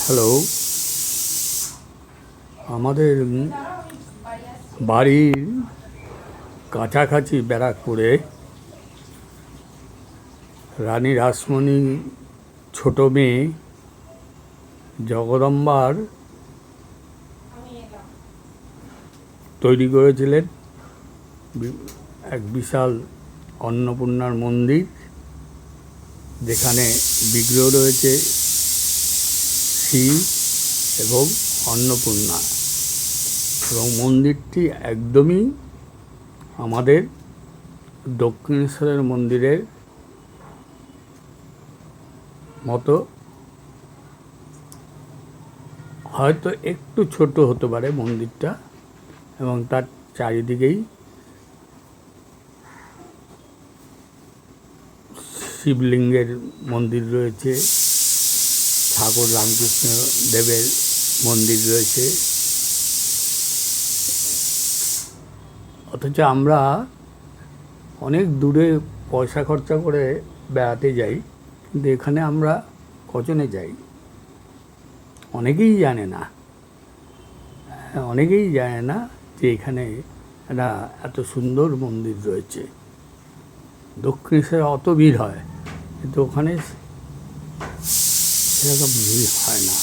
Hello, আমাদের বাড়ির কাছাকাছি ব্যারাকপুরে রানী রাসমণি ছোট মেয়ে জগদম্বার তৈরি করেছিলেন এক বিশাল অন্নপূর্ণার মন্দির, যেখানে বিগ্রহ রয়েছে শিব এবং অন্নপূর্ণা, এবং মন্দিরটি একদমই আমাদের দক্ষিণেশ্বরের মন্দিরের মতো, হয়তো একটু ছোট হতে পারে মন্দিরটা, এবং তার চারিদিকেই শিবলিঙ্গের মন্দির রয়েছে, ঠাকুর রামকৃষ্ণ দেবের মন্দির রয়েছে। অথচ আমরা অনেক দূরে পয়সা খরচা করে বেড়াতে যাই, কিন্তু এখানে আমরা কজনে যাই? অনেকেই জানে না যে এখানে একটা এত সুন্দর মন্দির রয়েছে। দক্ষিণেশ্বরে অত ভিড় হয়, কিন্তু ওখানে সেরকম ভিড় হয় না।